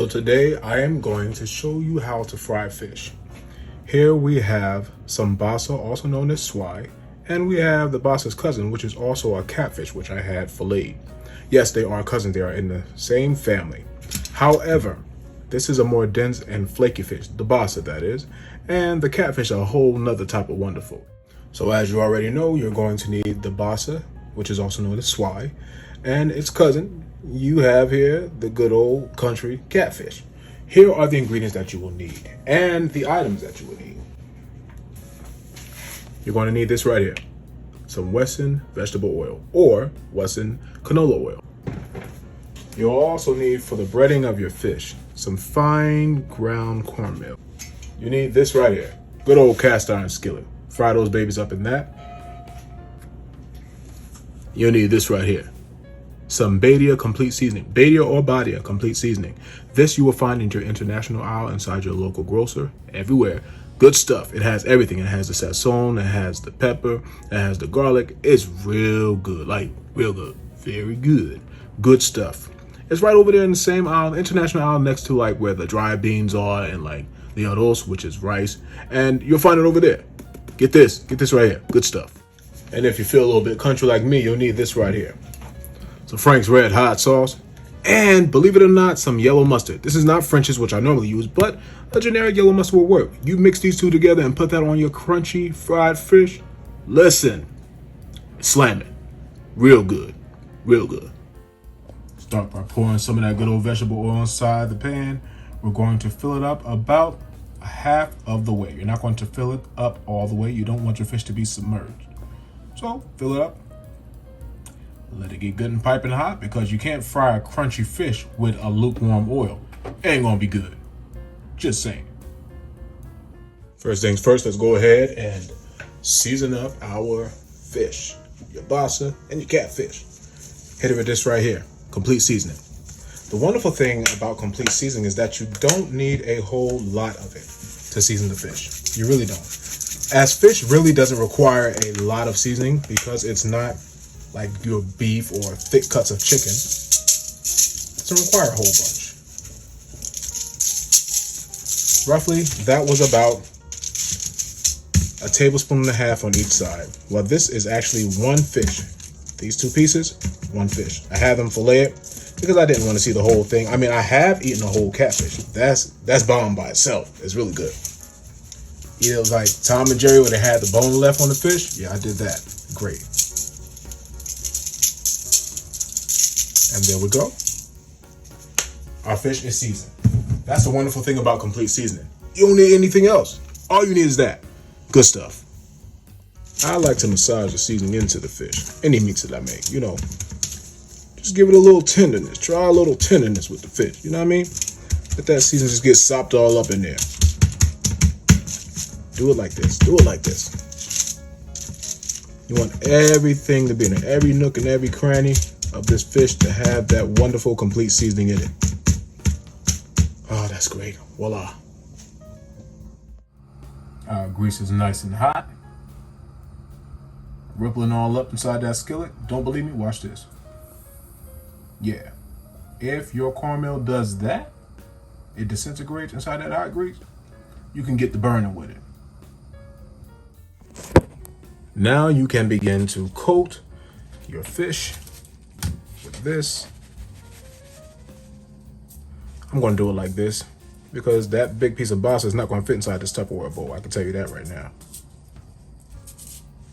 So today I am going to show you how to fry fish. Here we have some basa, also known as swai, and we have the basa's cousin, which is also a catfish, which I had filleted. Yes, they are cousins, they are in the same family. However, this is a more dense and flaky fish, the basa that is, and the catfish a whole nother type of wonderful. So as you already know, you're going to need the basa, which is also known as swai, and its cousin, you have here the good old country catfish. Here are the ingredients that you will need and the items that you will need. You're going to need this right here, some Wesson vegetable oil or Wesson canola oil. You'll also need, for the breading of your fish, some fine ground cornmeal. You need this right here, good old cast iron skillet. Fry those babies up in that. You'll need this right here, some Badia complete seasoning, Badia or Badia complete seasoning. This you will find in your international aisle inside your local grocer, everywhere. Good stuff. It has everything. It has the sazon, it has the pepper, it has the garlic. It's real good, like real good, very good. Good stuff. It's right over there in the same aisle, international aisle, next to like where the dry beans are and like the arroz, which is rice, and you'll find it over there. Get this right here, good stuff. And if you feel a little bit country like me, you'll need this right here. Some Frank's Red Hot sauce, and believe it or not, some yellow mustard. This is not French's, which I normally use, but a generic yellow mustard will work. You mix these two together and put that on your crunchy fried fish. Listen, slam it. Real good, real good. Start by pouring some of that good old vegetable oil inside the pan. We're going to fill it up about half of the way. You're not going to fill it up all the way. You don't want your fish to be submerged. So fill it up. Let it get good and piping hot, because you can't fry a crunchy fish with a lukewarm oil. It ain't gonna be good. Just saying. First things first, let's go ahead and season up our fish. Your basa and your catfish. Hit it with this right here, complete seasoning. The wonderful thing about complete seasoning is that you don't need a whole lot of it to season the fish. You really don't. As fish really doesn't require a lot of seasoning because it's not like your beef or thick cuts of chicken. It doesn't require a whole bunch. Roughly, that was about a tablespoon and a half on each side. Well, this is actually one fish. These two pieces, one fish. I had them filleted because I didn't want to see the whole thing. I mean, I have eaten a whole catfish. That's bomb by itself. It's really good. Either it was like Tom and Jerry where they had the bone left on the fish. Yeah, I did that. Great. And there we go. Our fish is seasoned. That's the wonderful thing about complete seasoning. You don't need anything else. All you need is that. Good stuff. I like to massage the seasoning into the fish. Any meats that I make, you know. Just give it a little tenderness. Try a little tenderness with the fish. You know what I mean? Let that seasoning just get sopped all up in there. Do it like this. Do it like this. You want everything to be in it. Every nook and every cranny of this fish to have that wonderful complete seasoning in it. Oh, that's great. Voila. Our grease is nice and hot. Rippling all up inside that skillet. Don't believe me? Watch this. Yeah. If your cornmeal does that, it disintegrates inside that hot grease, you can get the burning with it. Now you can begin to coat your fish with this. I'm going to do it like this because that big piece of basa is not going to fit inside this Tupperware bowl. I can tell you that right now.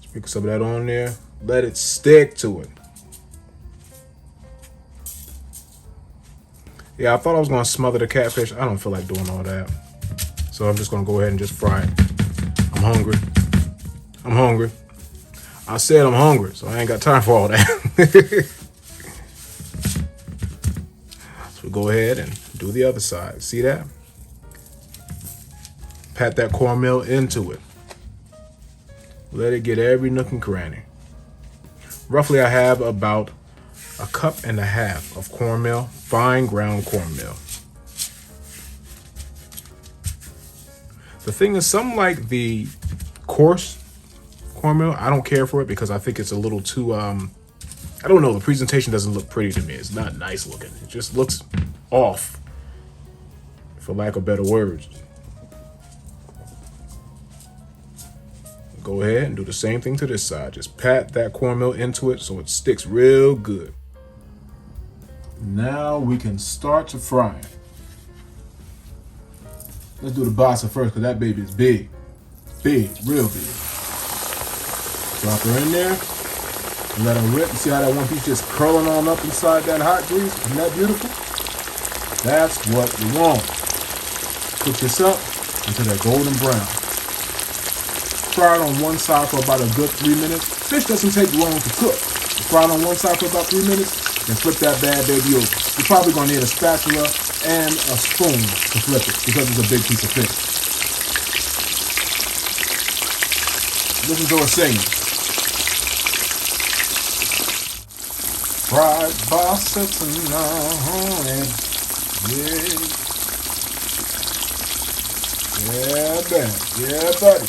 Sprinkle some of that on there. Let it stick to it. Yeah, I thought I was going to smother the catfish. I don't feel like doing all that. So I'm just going to go ahead and just fry it. I'm hungry. I'm hungry. I said I'm hungry, so I ain't got time for all that. So go ahead and do the other side. See that? Pat that cornmeal into it. Let it get every nook and cranny. Roughly, I have about a cup and a half of cornmeal, fine ground cornmeal. The thing is, some like the coarse cornmeal. I don't care for it because I think it's a little too, I don't know, the presentation doesn't look pretty to me. It's not nice looking. It just looks off. for lack of better words. Go ahead and do the same thing to this side. Just pat that cornmeal into it so it sticks real good. Now we can start to fry it. Let's do the basa first because that baby is big. Big, real big. Drop her in there and let her rip. You see how that one piece just curling on up inside that hot grease? Isn't that beautiful? That's what we want. Cook this up until they're golden brown. Fry it on one side for about a good 3 minutes. Fish doesn't take long to cook. Fry it on one side for about 3 minutes, then flip that bad baby over. You're probably gonna need a spatula and a spoon to flip it because it's a big piece of fish. Listen to her singing. Fried Basa tonight. Yeah, man. Yeah, buddy.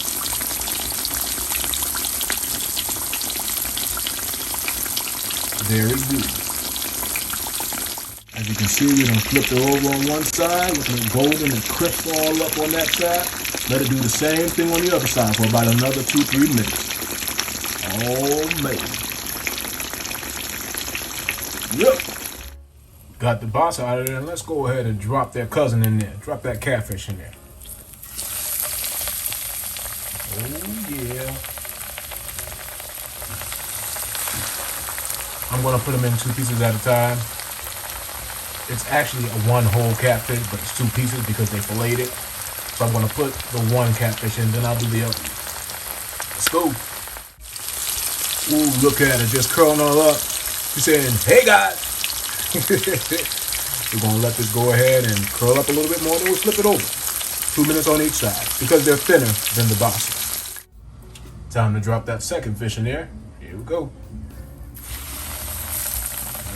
Very good. As you can see, we done flipped it over on one side, looking golden and crisp all up on that side. Let it do the same thing on the other side for about another 2-3 minutes. Oh, man. Yep. Got the basa out of there, and let's go ahead and drop that cousin in there. Drop that catfish in there. Oh, yeah. I'm going to put them in 2 pieces at a time. It's actually a 1 whole catfish, but it's 2 pieces because they filleted it. So I'm going to put the 1 catfish in, then I'll do the other. Let's go. Ooh, look at it, just curling all up. She's saying, hey guys. We're going to let this go ahead and curl up a little bit more, then we'll flip it over. 2 minutes on each side because they're thinner than the basa. Time to drop that second fish in there. Here we go.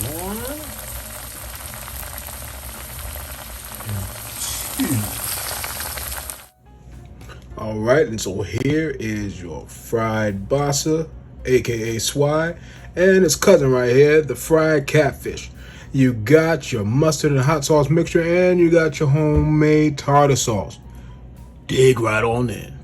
1 and 2. All right, and so here is your fried basa, aka swai, and its cousin right here, the fried catfish. You got your mustard and hot sauce mixture, and you got your homemade tartar sauce. Dig right on in.